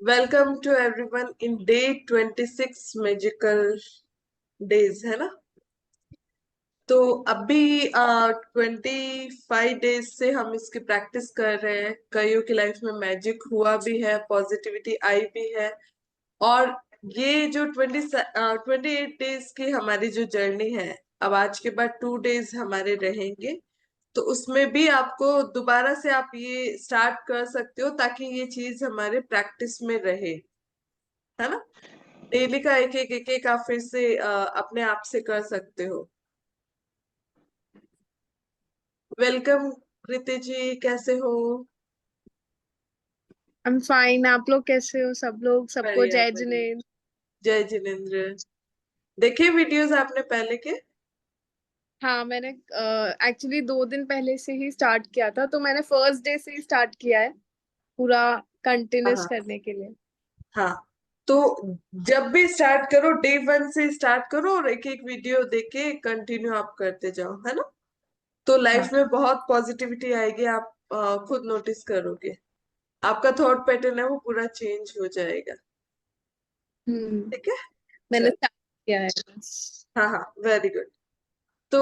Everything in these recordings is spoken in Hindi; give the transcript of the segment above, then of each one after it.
Welcome to everyone in day 26 magical days, है ना। तो अभी 25 डेज से हम इसकी प्रैक्टिस कर रहे हैं। कईयों की लाइफ में मैजिक हुआ भी है, पॉजिटिविटी आई भी है। और ये जो 28 डेज की हमारी जो जर्नी है, अब आज के बाद 2 डेज हमारे रहेंगे। तो उसमें भी आपको दोबारा से आप ये स्टार्ट कर सकते हो ताकि ये चीज हमारे प्रैक्टिस में रहे, है ना। डेली का एक एक आप फिर से अपने आप से कर सकते हो। वेलकम कृति जी, कैसे हो? I'm fine। आप लोग कैसे हो? सब लोग, सबको बढ़िया जय बढ़िया। जिनेंद्र। जय जिनेन्द्र। देखे वीडियोस आपने पहले के? हाँ, मैंने एक्चुअली 2 दिन पहले से ही स्टार्ट किया था, तो मैंने फर्स्ट डे से ही स्टार्ट किया है पूरा हाँ कंटिन्यूस हाँ करने के लिए। हाँ। तो जब भी स्टार्ट करो, डे 1 से स्टार्ट करो और एक एक वीडियो देख के कंटिन्यू आप करते जाओ, है ना। तो लाइफ हाँ। में बहुत पॉजिटिविटी आएगी, आप खुद नोटिस करोगे। आपका थॉट पैटर्न है वो पूरा चेंज हो जाएगा। हम्म। ठीक है। मैंने चल। स्टार्ट किया है बस। हाँ हाँ, वेरी गुड। तो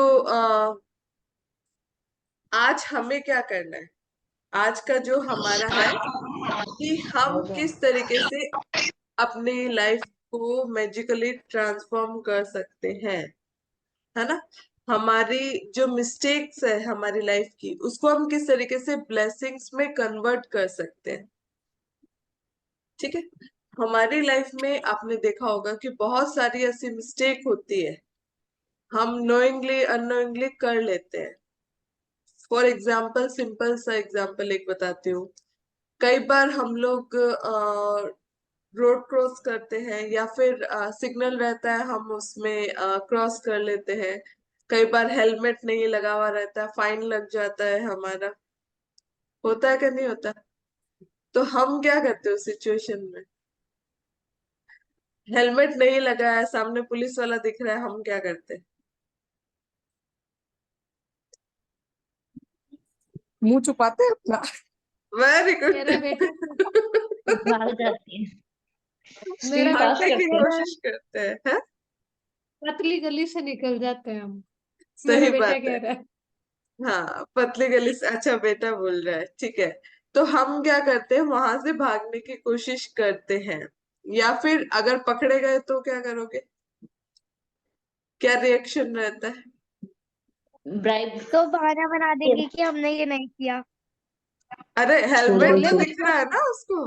आज हमें क्या करना है? आज का जो हमारा है कि हम किस तरीके से अपनी लाइफ को मैजिकली ट्रांसफॉर्म कर सकते हैं, है ना। हमारी जो मिस्टेक्स है हमारी लाइफ की, उसको हम किस तरीके से ब्लेसिंग्स में कन्वर्ट कर सकते हैं। ठीक है। हमारी लाइफ में आपने देखा होगा कि बहुत सारी ऐसी मिस्टेक होती है, हम नोइंगली अननोइंगली कर लेते हैं। फॉर एग्जाम्पल, सिंपल सा एग्जाम्पल एक बताती हूँ। कई बार हम लोग रोड क्रॉस करते हैं या फिर सिग्नल रहता है, हम उसमें क्रॉस कर लेते हैं। कई बार हेलमेट नहीं लगा हुआ रहता है, फाइन लग जाता है हमारा। होता है कि नहीं होता? तो हम क्या करते हो सिचुएशन में? हेलमेट नहीं लगा है, सामने पुलिस वाला दिख रहा है, हम क्या करते हैं? मुंह छुपाते हैं अपना। Very good. मेरा बेटा भाग जाती है। मेरा स्पीड पास भागने बेटा की कह करते हैं। रहा है कोशिश करते हैं, है? पतली गली से निकल जाते हैं हम। मेरा सही बेटा बात है। कह रहा है। हाँ, पतली गली से, अच्छा बेटा बोल रहा है, ठीक है। तो हम क्या करते हैं, वहां से भागने की कोशिश करते हैं। या फिर अगर पकड़े गए तो क्या करोगे? क्या रिएक्शन रहता है? ब्राइब। तो बहाना बना देंगे कि हमने ये नहीं किया। अरे हेलमेट बोले तो बन दिख रहा है ना उसको।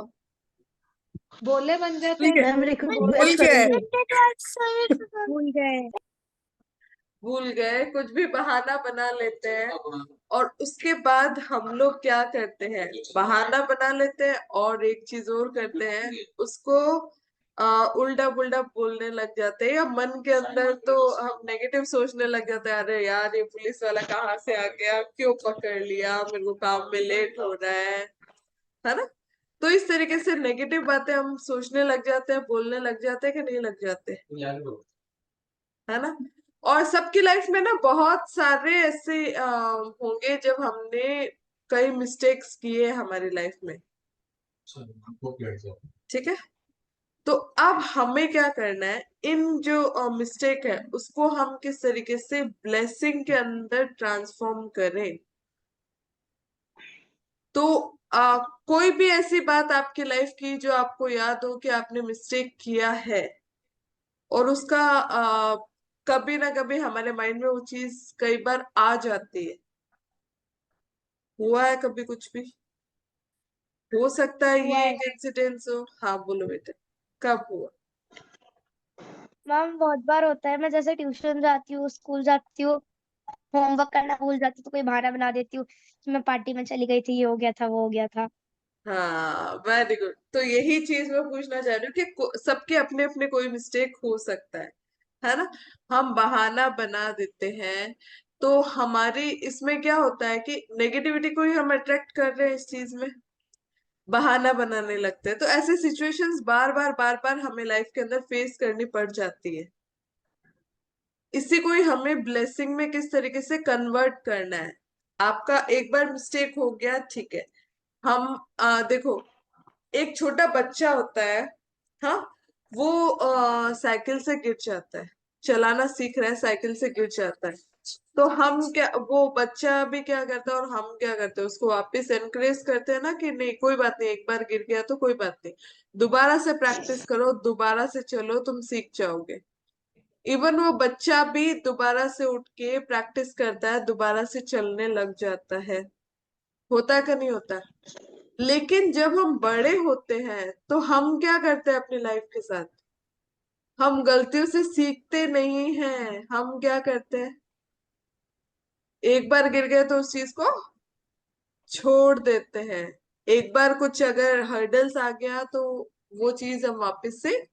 बोले बन जाते ठीक हैं है। मैम तो भूल रिक्वेस्ट गए। करेंगे। भूल गए। भूल गए, कुछ भी बहाना बना लेते हैं। और उसके बाद हम लोग क्या करते हैं, बहाना बना लेते हैं और एक चीज और करते हैं, उसको उल्टा पुल्टा बोलने लग जाते हैं। या मन के अंदर तो हम नेगेटिव सोचने लग जाते हैं, अरे यार ये पुलिस वाला कहाँ से आ गया, क्यों पकड़ लिया, मेरे को काम में लेट हो रहा है ना। तो इस तरीके से नेगेटिव बातें हम सोचने लग जाते हैं, बोलने लग जाते हैं कि नहीं लग जाते, है ना। और सबकी लाइफ में ना बहुत सारे ऐसे होंगे जब हमने कई मिस्टेक्स किए हमारी लाइफ में। ठीक है। तो अब हमें क्या करना है, इन जो मिस्टेक है उसको हम किस तरीके से ब्लेसिंग के अंदर ट्रांसफॉर्म करें। तो कोई भी ऐसी बात आपकी लाइफ की जो आपको याद हो कि आपने मिस्टेक किया है, और उसका कभी ना कभी हमारे माइंड में वो चीज कई बार आ जाती है। हुआ है कभी कुछ भी? हो सकता है हुआ ये है। एक इंसिडेंस हो। हाँ बोलो बेटा, कब हुआ? मैम बहुत बार होता है, मैं जैसे ट्यूशन जाती हूँ, स्कूल जाती हूँ, होमवर्क करना भूल जाती हूँ तो कोई बहाना बना देती हूँ कि मैं पार्टी में चली गई थी, ये हो गया था, वो हो गया था। हाँ, वेरी गुड। तो यही चीज मैं पूछना चाह रही हूँ कि सबके अपने अपने कोई मिस्टेक हो सकता है ना। हम बहाना बना देते हैं। तो हमारी इसमें क्या होता है कि नेगेटिविटी को ही हम अट्रैक्ट कर रहे हैं इस चीज में, बहाना बनाने लगते हैं। तो ऐसे सिचुएशंस बार बार हमें लाइफ के अंदर फेस करनी पड़ जाती है। इसी को ही हमें ब्लेसिंग में किस तरीके से कन्वर्ट करना है। आपका एक बार मिस्टेक हो गया, ठीक है। हम देखो, एक छोटा बच्चा होता है, हाँ, वो साइकिल से गिर जाता है, चलाना सीख रहा है, साइकिल से गिर जाता है। तो हम क्या, वो बच्चा भी क्या करता है और हम क्या करते हैं, उसको वापस एनकरेज करते हैं ना कि नहीं कोई बात नहीं, एक बार गिर गया तो कोई बात नहीं, दोबारा से प्रैक्टिस करो, दोबारा से चलो, तुम सीख जाओगे। इवन वो बच्चा भी दोबारा से उठ के प्रैक्टिस करता है, दोबारा से चलने लग जाता है। होता है कि नहीं होता? लेकिन जब हम बड़े होते हैं तो हम क्या करते हैं अपनी लाइफ के साथ? हम गलतियों से सीखते नहीं हैं। हम क्या करते हैं, एक बार गिर गए तो उस चीज को छोड़ देते हैं। एक बार कुछ अगर हर्डल्स आ गया तो वो चीज हम वापस से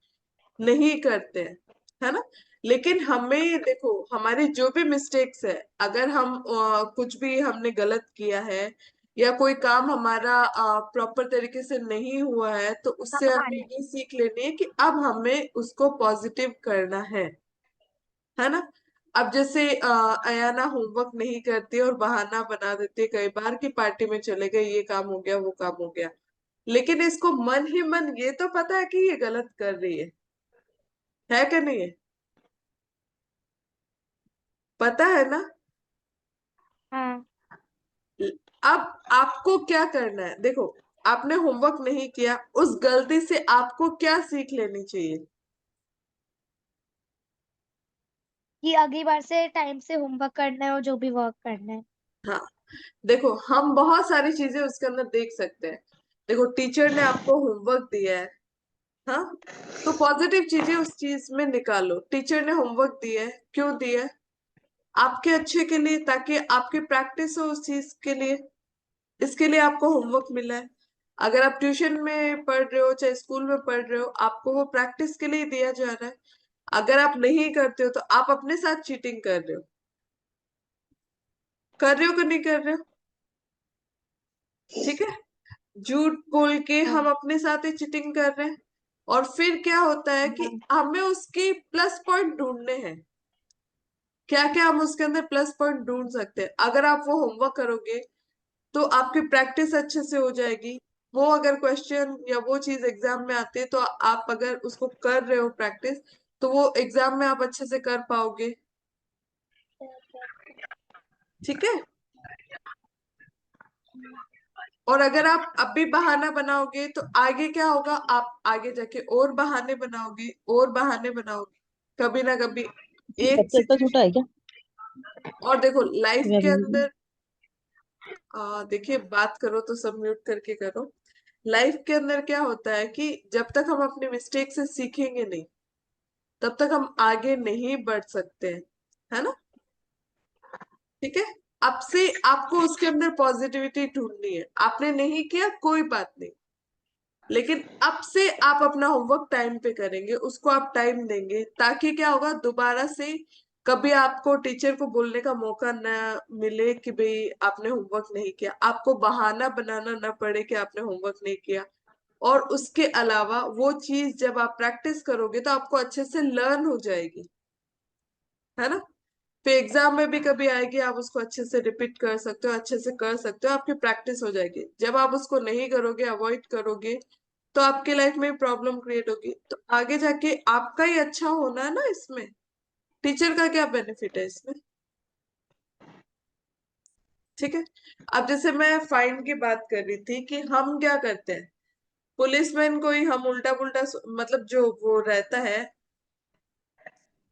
नहीं करते हैं, है ना? लेकिन हमें देखो, हमारी जो भी मिस्टेक्स है, अगर हम कुछ भी हमने गलत किया है या कोई काम हमारा प्रॉपर तरीके से नहीं हुआ है, तो उससे हमें ये सीख लेनी है कि अब हमें उसको पॉजिटिव करना है ना? अब जैसे अयाना होमवर्क नहीं करती और बहाना बना देती है कई बार कि पार्टी में चले गए, ये काम हो गया, वो काम हो गया, लेकिन इसको मन ही मन ये तो पता है कि ये गलत कर रही है कि नहीं है? पता है ना? हाँ। अब आपको क्या करना है, देखो, आपने होमवर्क नहीं किया, उस गलती से आपको क्या सीख लेनी चाहिए? कि अगली बार से टाइम से होमवर्क करना है और जो भी वर्क करना है। हाँ, देखो, हम बहुत सारी चीजें उसके अंदर देख सकते हैं। देखो, टीचर ने आपको होमवर्क दिया है, हाँ, तो पॉजिटिव चीजें उस चीज में निकालो। टीचर ने होमवर्क दिया है, क्यों दिया है? आपके अच्छे के लिए, ताकि आपकी प्रैक्टिस हो उस चीज के लिए, इसके लिए आपको होमवर्क मिला है। अगर आप ट्यूशन में पढ़ रहे हो, चाहे स्कूल में पढ़ रहे हो, आपको वो प्रैक्टिस के लिए दिया जा रहा है। अगर आप नहीं करते हो तो आप अपने साथ चीटिंग कर रहे हो। कर रहे हो कि नहीं कर रहे हो? ठीक है, झूठ बोल के हाँ। हम अपने साथ ही चीटिंग कर रहे हैं। और फिर क्या होता है कि हाँ। हमें उसके प्लस पॉइंट ढूंढने हैं। क्या क्या हम उसके अंदर प्लस पॉइंट ढूंढ सकते हैं? अगर आप वो होमवर्क करोगे तो आपकी प्रैक्टिस अच्छे से हो जाएगी। वो अगर क्वेश्चन या वो चीज एग्जाम में आती है तो आप अगर उसको कर रहे हो प्रैक्टिस, तो वो एग्जाम में आप अच्छे से कर पाओगे। ठीक है। और अगर आप अभी बहाना बनाओगे तो आगे क्या होगा, आप आगे जाके और बहाने बनाओगे, और बहाने बनाओगे, कभी ना कभी एक बच्चा इतना छोटा है सिचुएशन। क्या? और देखो लाइफ मैं के भी- अंदर, देखिए, बात करो तो सब म्यूट करके करो। लाइफ के अंदर क्या होता है कि जब तक हम अपने मिस्टेक से सीखेंगे नहीं, तब तक हम आगे नहीं बढ़ सकते हैं, है ना? ठीक है। अब से आपको उसके अंदर पॉजिटिविटी ढूंढनी है। आपने नहीं किया, कोई बात नहीं, लेकिन अब से आप अपना होमवर्क टाइम पे करेंगे, उसको आप टाइम देंगे, ताकि क्या होगा, दोबारा से कभी आपको टीचर को बोलने का मौका ना मिले कि भाई आपने होमवर्क नहीं किया, आपको बहाना बनाना ना पड़े कि आपने होमवर्क नहीं किया। और उसके अलावा वो चीज जब आप प्रैक्टिस करोगे तो आपको अच्छे से लर्न हो जाएगी, है ना? फिर एग्जाम में भी कभी आएगी, आप उसको अच्छे से रिपीट कर सकते हो, अच्छे से कर सकते हो, आपकी प्रैक्टिस हो जाएगी। जब आप उसको नहीं करोगे, अवॉइड करोगे, तो आपके लाइफ में प्रॉब्लम क्रिएट होगी, तो आगे जाके आपका ही अच्छा होना है ना इसमें। टीचर का क्या बेनिफिट है इसमें? ठीक है। अब जैसे मैं फाइन की बात कर रही थी कि हम क्या करते हैं, पुलिसमैन को ही हम उल्टा पुल्टा मतलब जो वो रहता है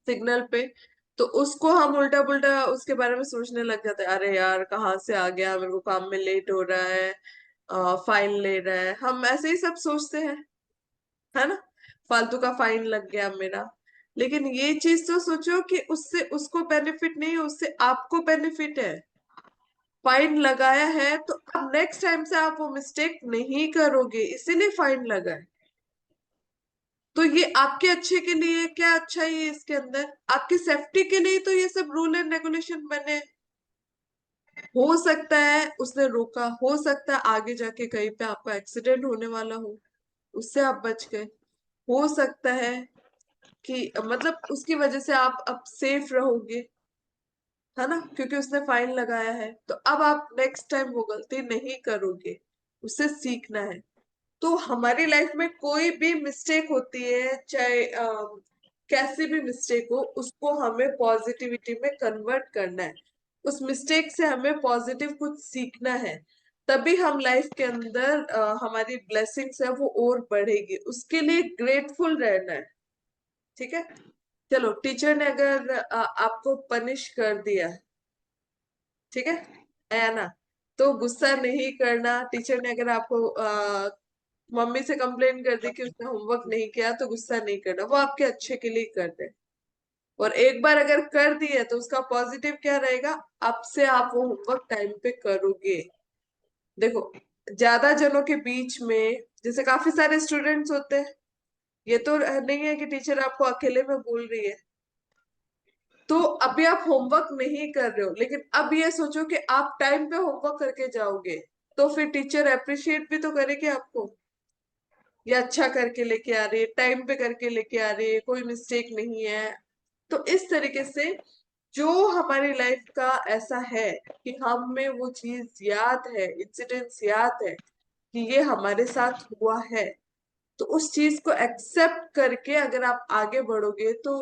सिग्नल पे, तो उसको हम उल्टा पुल्टा उसके बारे में सोचने लग जाते हैं। अरे यार, कहाँ से आ गया, मेरे को काम में लेट हो रहा है, फाइन ले रहा है, हम ऐसे ही सब सोचते हैं, है ना? फालतू का फाइन लग गया मेरा। लेकिन ये चीज तो सोचो कि उससे उसको बेनिफिट नहीं है, उससे आपको बेनिफिट है। फाइन लगाया है तो अब नेक्स्ट टाइम से आप वो मिस्टेक नहीं करोगे, इसीलिए फाइन लगा है। तो ये आपके अच्छे के लिए, क्या अच्छा ही है इसके अंदर, आपकी सेफ्टी के लिए तो ये सब रूल एंड रेगुलेशन बने। हो सकता है उसने रोका, हो सकता है आगे जाके कहीं पे आपका एक्सीडेंट होने वाला हो, उससे आप बच गए। हो सकता है कि मतलब उसकी वजह से आप अब सेफ रहोगे, है ना, क्योंकि उसने फाइन लगाया है। तो अब आप नेक्स्ट टाइम वो गलती नहीं करोगे, उससे सीखना है। तो हमारी लाइफ में कोई भी मिस्टेक होती है, चाहे कैसी भी मिस्टेक हो, उसको हमें पॉजिटिविटी में कन्वर्ट करना है। उस मिस्टेक से हमें पॉजिटिव कुछ सीखना है, तभी हम लाइफ के अंदर हमारी ब्लेसिंग्स है वो और बढ़ेगी। उसके लिए ग्रेटफुल रहना है। ठीक है। चलो, टीचर ने अगर आपको पनिश कर दिया, ठीक है ना, तो गुस्सा नहीं करना। टीचर ने अगर आपको मम्मी से कंप्लेन कर दी कि उसने होमवर्क नहीं किया, तो गुस्सा नहीं करना, वो आपके अच्छे के लिए कर दे। और एक बार अगर कर दिए तो उसका पॉजिटिव क्या रहेगा, अब से आप वो होमवर्क टाइम पे करोगे। देखो, ज्यादा जनों के बीच में जैसे काफी सारे स्टूडेंट्स होते हैं, ये तो नहीं है कि टीचर आपको अकेले में बोल रही है। तो अभी आप होमवर्क नहीं कर रहे हो, लेकिन अब ये सोचो कि आप टाइम पे होमवर्क करके जाओगे, तो फिर टीचर अप्रिशिएट भी तो करेगी आपको, ये अच्छा करके लेके आ रही है, टाइम पे करके लेके आ रही है, कोई मिस्टेक नहीं है। तो इस तरीके से जो हमारी लाइफ का ऐसा है कि हमें वो चीज याद है, इंसिडेंट्स याद है कि ये हमारे साथ हुआ है, तो उस चीज को एक्सेप्ट करके अगर आप आगे बढ़ोगे तो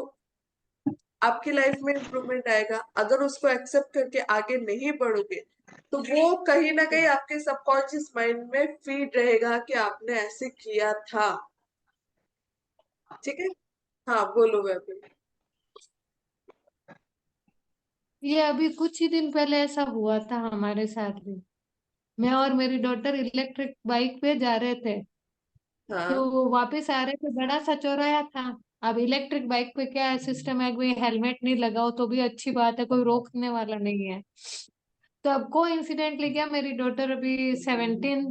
आपकी लाइफ में इम्प्रूवमेंट आएगा। अगर उसको एक्सेप्ट करके आगे नहीं बढ़ोगे तो वो कहीं ना कहीं आपके सबकॉन्शियस माइंड में फीड रहेगा कि आपने ऐसे किया था। ठीक है। हाँ, बोलो वैभव। ये अभी कुछ ही दिन पहले ऐसा हुआ था हमारे साथ भी। मैं और मेरी डॉटर इलेक्ट्रिक बाइक पे जा रहे थे, हाँ। तो वापस आ रहे थे, बड़ा सा चौराहा था। अब इलेक्ट्रिक बाइक पे क्या है सिस्टम है, कोई हेलमेट नहीं लगाओ तो भी अच्छी बात है, कोई रोकने वाला नहीं है। तो अब को इंसिडेंटली क्या, मेरी डॉटर अभी 17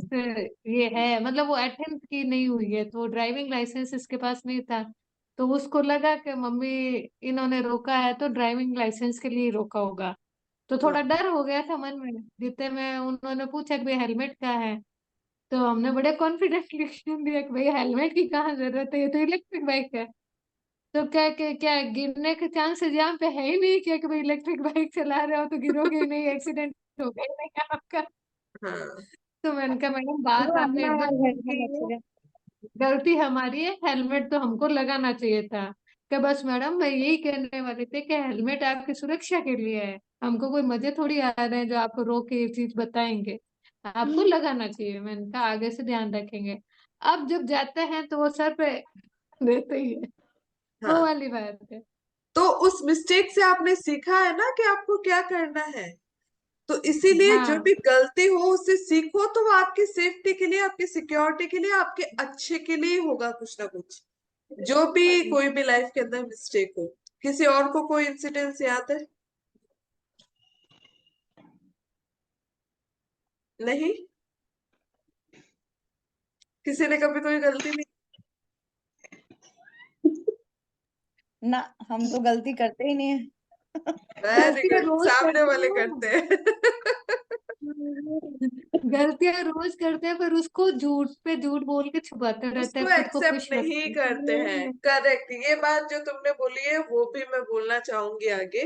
ये है, मतलब वो 18 की नहीं हुई है, तो ड्राइविंग लाइसेंस इसके पास नहीं था। तो उसको लगा कि मम्मी इन्होंने रोका है तो ड्राइविंग लाइसेंस के लिए ही रोका होगा। तो हाँ। थोड़ा डर हो गया था मन में। जितने में उन्होंने पूछा कि भाई हेलमेट कहाँ है, तो हमने बड़े कॉन्फिडेंटली दिया कि भाई हेलमेट की कहाँ जरूरत है, ये तो इलेक्ट्रिक बाइक है। तो क्या क्या गिरने के चांसेस यहाँ पे है ही नहीं, क्या कि भाई इलेक्ट्रिक बाइक चला रहे हो तो गिरोगे ही नहीं, एक्सीडेंट होगा ही नहीं आपका। हाँ। तो मैंने कहा मैडम बात वो आपने अपना एकदम घर सही में की है, बचेगा। गलती हमारी है, हेलमेट तो हमको लगाना चाहिए था। क्या बस मैडम मैं यही कहने वाली थी कि हेलमेट आपकी सुरक्षा के लिए है, हमको कोई मजे थोड़ी आ रहे हैं जो आपको रोक के ये चीज बताएंगे, आपको लगाना चाहिए। मैंने कहा आगे से ध्यान रखेंगे। अब जब जाते हैं तो वो सर पे देते ही है, वो हाँ। वाली बात है। तो उस मिस्टेक से आपने सीखा है ना कि आपको क्या करना है। तो इसीलिए जो हाँ भी गलती हो उससे सीखो, तो वो आपकी सेफ्टी के लिए, आपकी सिक्योरिटी के लिए, आपके अच्छे के लिए होगा कुछ ना कुछ। जो भी कोई भी लाइफ के अंदर मिस्टेक हो। किसी और को कोई इंसिडेंस याद है? नहीं? किसी ने कभी कोई गलती नहीं? ना, हम तो गलती करते ही नहीं है। वेरी गलतियां गुड, रोज सामने करते वाले हैं, करते हैं। गलतियां रोज करते हैं, पर उसको झूठ पे झूठ बोल के छुपाते रहते उसको हैं, खुद को एक्सेप्ट खुश नहीं रखते करते हैं। हैं। करेक्ट, ये बात जो तुमने बोली है वो भी मैं बोलना चाहूंगी आगे,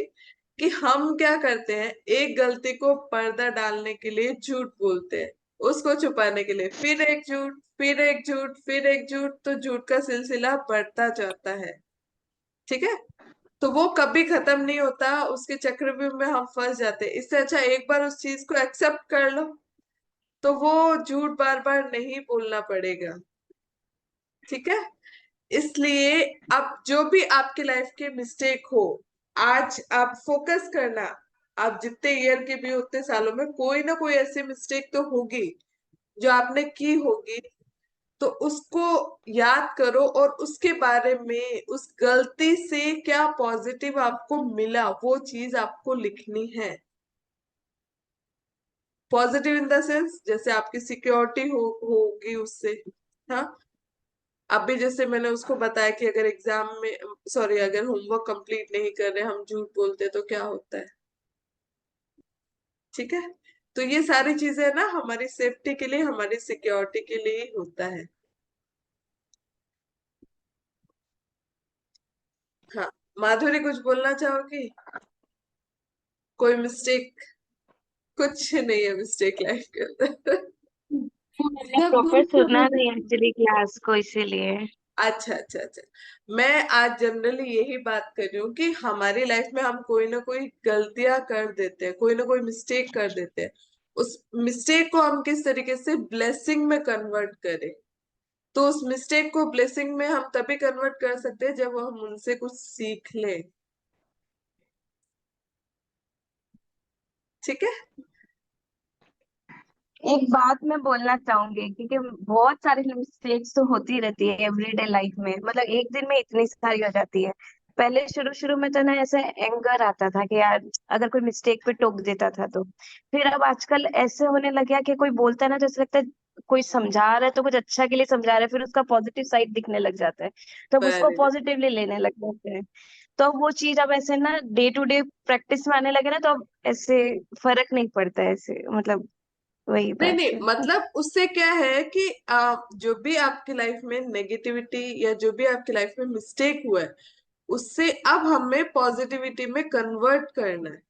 कि हम क्या करते हैं, एक गलती को पर्दा डालने के लिए झूठ बोलते हैं, उसको छुपाने के लिए फिर एक झूठ, फिर एक झूठ, फिर एक झूठ, तो झूठ का सिलसिला बढ़ता जाता है। ठीक है। तो वो कभी खत्म नहीं होता, उसके चक्रव्यूह में हम फंस जाते हैं। इससे अच्छा एक बार उस चीज को एक्सेप्ट कर लो, तो वो झूठ बार बार नहीं बोलना पड़ेगा। ठीक है। इसलिए अब जो भी आपकी लाइफ के मिस्टेक हो, आज आप फोकस करना, आप जितने ईयर के भी उतने सालों में कोई ना कोई ऐसी मिस्टेक तो होगी जो आपने की होगी। तो उसको याद करो और उसके बारे में, उस गलती से क्या पॉजिटिव आपको मिला, वो चीज आपको लिखनी है। पॉजिटिव इन द सेंस, जैसे आपकी सिक्योरिटी होगी उससे। हाँ। अभी जैसे मैंने उसको बताया कि अगर एग्जाम में, सॉरी, अगर होमवर्क कंप्लीट नहीं कर रहे, हम झूठ बोलते तो क्या होता है। ठीक है। तो ये सारी चीजें ना हमारी सेफ्टी के लिए, हमारी सिक्योरिटी के लिए ही होता है। हाँ। माधुरी, कुछ बोलना चाहोगी? कोई मिस्टेक? कुछ नहीं है मिस्टेक लाइफ के अंदर। जब प्रॉपर ग्रुप सुना नहीं एक्चुअली क्लास को, इसीलिए। अच्छा अच्छा अच्छा। मैं आज जनरली यही बात कर रही हूँ कि हमारी लाइफ में हम कोई ना कोई गलतियां कर देते हैं, कोई ना कोई मिस्टेक कर देते हैं। उस मिस्टेक को हम किस तरीके से ब्लेसिंग में कन्वर्ट करें। तो उस मिस्टेक को ब्लेसिंग में हम तभी कन्वर्ट कर सकते हैं जब हम उनसे कुछ सीख लें। ठीक है। एक बात मैं बोलना चाहूंगी, क्योंकि बहुत सारी मिस्टेक्स तो होती रहती है एवरीडे लाइफ में, मतलब एक दिन में इतनी सारी हो जाती है। पहले शुरू शुरू में तो ना ऐसे एंगर आता था कि यार अगर कोई मिस्टेक पे टोक देता था तो, फिर अब आजकल ऐसे होने लग गया कि कोई बोलता है ना तो ऐसा लगता है कोई समझा रहा है तो कुछ अच्छा के लिए समझा रहा है, फिर उसका पॉजिटिव साइड दिखने लग जाता है, तो अब उसको वेरी पॉजिटिवली लेने लग जाते हैं। तो अब वो चीज अब ऐसे ना डे टू डे प्रैक्टिस में आने लगे ना, तो अब ऐसे फर्क नहीं पड़ता है ऐसे, मतलब वही नहीं बात नहीं, है। मतलब उससे क्या है कि जो भी आपकी लाइफ में नेगेटिविटी या जो भी आपकी लाइफ में मिस्टेक हुआ है, उससे अब हमें पॉजिटिविटी में कन्वर्ट करना है।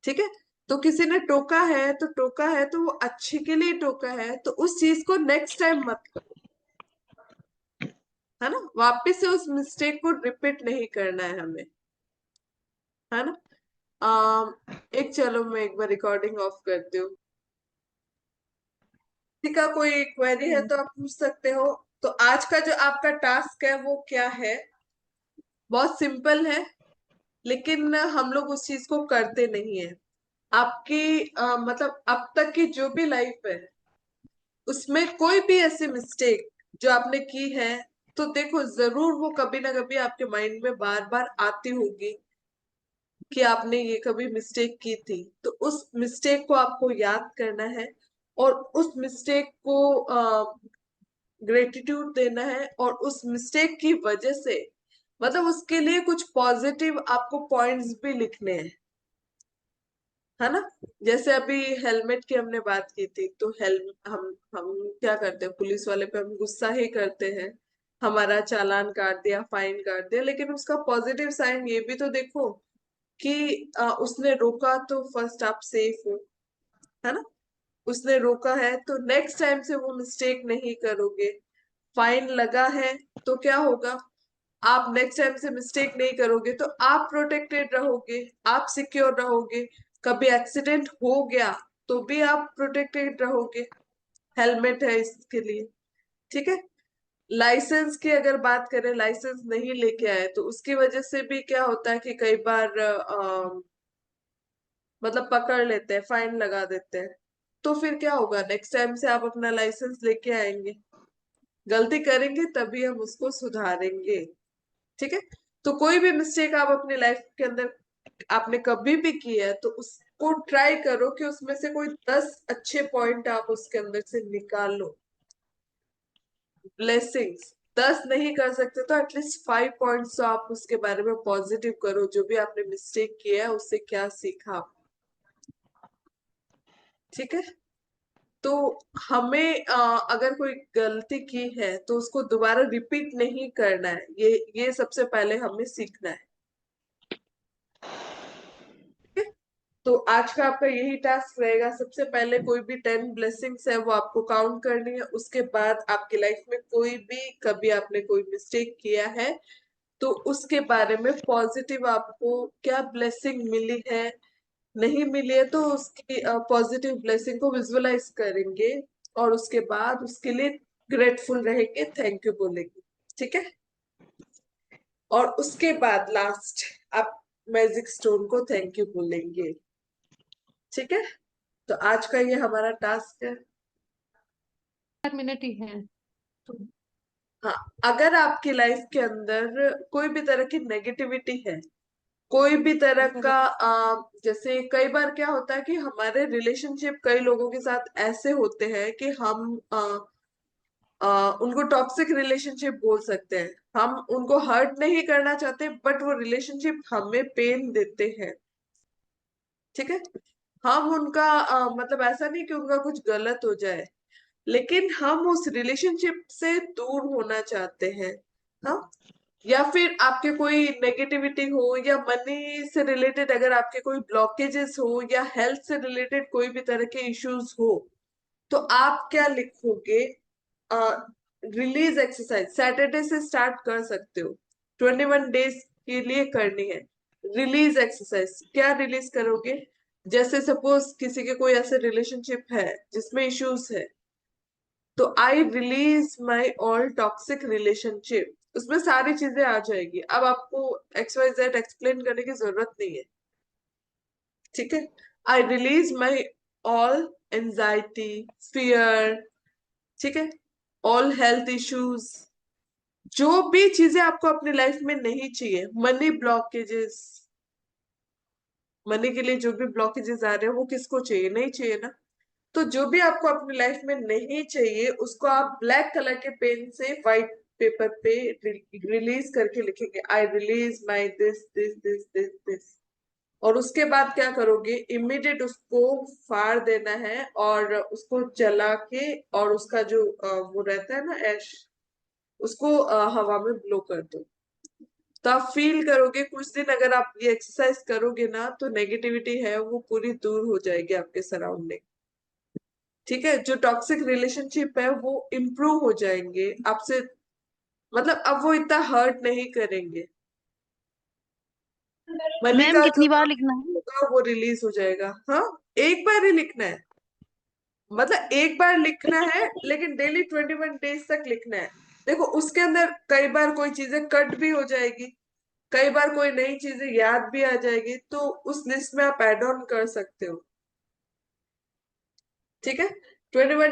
ठीक है। तो किसी ने टोका है तो टोका है तो वो अच्छे के लिए टोका है, तो उस चीज को नेक्स्ट टाइम मत करो। है ना, वापस से उस मिस्टेक को रिपीट नहीं करना है हमें। है ना। एक चलो मैं एक बार रिकॉर्डिंग ऑफ करती हूँ। किसी का कोई क्वेरी है तो आप पूछ सकते हो। तो आज का जो आपका टास्क है वो क्या है? बहुत सिंपल है, लेकिन हम लोग उस चीज को करते नहीं है। आपकी मतलब अब तक की जो भी लाइफ है, उसमें कोई भी ऐसी मिस्टेक जो आपने की है, तो देखो जरूर वो कभी ना कभी आपके माइंड में बार बार आती होगी कि आपने ये कभी मिस्टेक की थी। तो उस मिस्टेक को आपको याद करना है और उस मिस्टेक को ग्रेटिट्यूड देना है, और उस मिस्टेक की वजह से मतलब उसके लिए कुछ पॉजिटिव आपको पॉइंट्स भी लिखने हैं। है ना। जैसे अभी हेलमेट की हमने बात की थी, तो हम क्या करते हैं, पुलिस वाले पे हम गुस्सा ही करते हैं, हमारा चालान काट दिया, फाइन काट दिया, लेकिन उसका पॉजिटिव साइन ये भी तो देखो कि उसने रोका तो फर्स्ट आप सेफ हो। है ना। उसने रोका है तो नेक्स्ट टाइम से वो मिस्टेक नहीं करोगे। फाइन लगा है तो क्या होगा, आप नेक्स्ट टाइम से मिस्टेक नहीं करोगे, तो आप प्रोटेक्टेड रहोगे, आप सिक्योर रहोगे। कभी एक्सीडेंट हो गया तो भी आप प्रोटेक्टेड रहोगे, हेलमेट है इसके लिए। ठीक है। लाइसेंस की अगर बात करें, लाइसेंस नहीं लेके आए तो उसकी वजह से भी क्या होता है कि कई बार मतलब पकड़ लेते हैं, फाइन लगा देते हैं। तो फिर क्या होगा, नेक्स्ट टाइम से आप अपना लाइसेंस लेके आएंगे। गलती करेंगे तभी हम उसको सुधारेंगे। ठीक है। तो कोई भी मिस्टेक आप अपनी लाइफ के अंदर आपने कभी भी की है, तो उसको ट्राई करो कि उसमें से कोई 10 अच्छे पॉइंट आप उसके अंदर से निकाल लो। ब्लेसिंग्स 10 नहीं कर सकते तो एटलीस्ट 5 पॉइंट्स तो आप उसके बारे में पॉजिटिव करो, जो भी आपने मिस्टेक किया है उससे क्या सीखा आप। ठीक है। तो हमें अगर कोई गलती की है तो उसको दोबारा रिपीट नहीं करना है, ये सबसे पहले हमें सीखना है। ठीक है? तो आज का आपका यही टास्क रहेगा। सबसे पहले कोई भी 10 ब्लेसिंग्स है वो आपको काउंट करनी है। उसके बाद आपकी लाइफ में कोई भी कभी आपने कोई मिस्टेक किया है तो उसके बारे में पॉजिटिव आपको क्या ब्लेसिंग मिली है, नहीं मिली है, तो उसकी पॉजिटिव ब्लेसिंग को विजुअलाइज करेंगे, और उसके बाद उसके लिए ग्रेटफुल रहेंगे, थैंक यू बोलेंगे। ठीक है। और उसके बाद लास्ट आप मैजिक स्टोन को थैंक यू बोलेंगे। ठीक है। तो आज का ये हमारा टास्क है। 4 मिनट ही है। हाँ, अगर आपकी लाइफ के अंदर कोई भी तरह की नेगेटिविटी है, कोई भी तरह का जैसे कई बार क्या होता है कि हमारे रिलेशनशिप कई लोगों के साथ ऐसे होते हैं कि हम उनको टॉक्सिक रिलेशनशिप बोल सकते हैं। हम उनको हर्ट नहीं करना चाहते, बट वो रिलेशनशिप हमें पेन देते हैं। ठीक है। हम उनका मतलब ऐसा नहीं कि उनका कुछ गलत हो जाए, लेकिन हम उस रिलेशनशिप से दूर होना चाहते हैं। हाँ। या फिर आपके कोई नेगेटिविटी हो, या मनी से रिलेटेड अगर आपके कोई ब्लॉकेजेस हो, या हेल्थ से रिलेटेड कोई भी तरह के इश्यूज हो, तो आप क्या लिखोगे? रिलीज एक्सरसाइज सैटरडे से स्टार्ट कर सकते हो, 21 डेज के लिए करनी है। रिलीज एक्सरसाइज क्या रिलीज करोगे? जैसे सपोज किसी के कोई ऐसे रिलेशनशिप है जिसमें इश्यूज है, तो I release my all toxic relationship, उसमें सारी चीजें आ जाएगी। अब आपको XYZ एक्सप्लेन करने की जरूरत नहीं है, ठीक है। I release my all anxiety, fear, ठीक है, ऑल हेल्थ इश्यूज, जो भी चीजें आपको अपनी लाइफ में नहीं चाहिए, मनी ब्लॉकेजेस, मनी के लिए जो भी ब्लॉकेजेस आ रहे हैं वो किसको चाहिए? नहीं चाहिए ना। तो जो भी आपको अपनी लाइफ में नहीं चाहिए उसको आप ब्लैक कलर के पेन से व्हाइट पेपर पे रिलीज करके लिखेंगे, I release my this this this this this. और उसके बाद क्या करोगे? इमीडिएट उसको फाड़ देना है और उसको जला के, और उसका जो वो रहता है ना ऐश, उसको हवा में ब्लो कर दो। तो आप फील करोगे कुछ दिन अगर आप ये एक्सरसाइज करोगे ना, तो नेगेटिविटी है वो पूरी दूर हो जाएगी आपके सराउंडिंग, ठीक है। जो टॉक्सिक रिलेशनशिप है वो इम्प्रूव हो जाएंगे आपसे, मतलब अब वो इतना हर्ट नहीं करेंगे। मनी मैम का जो कितनी बार ब्लॉक लिखना है? होगा वो रिलीज हो जाएगा। हाँ, एक बार ही लिखना है, मतलब एक बार लिखना है, लेकिन डेली 21 डेज तक लिखना है। देखो उसके अंदर कई बार कोई चीजें कट भी हो जाएगी, कई बार कोई नई चीजें याद भी आ जाएगी, तो उस लिस्ट में आप एड ऑन कर सकते हो, ठीक है। 21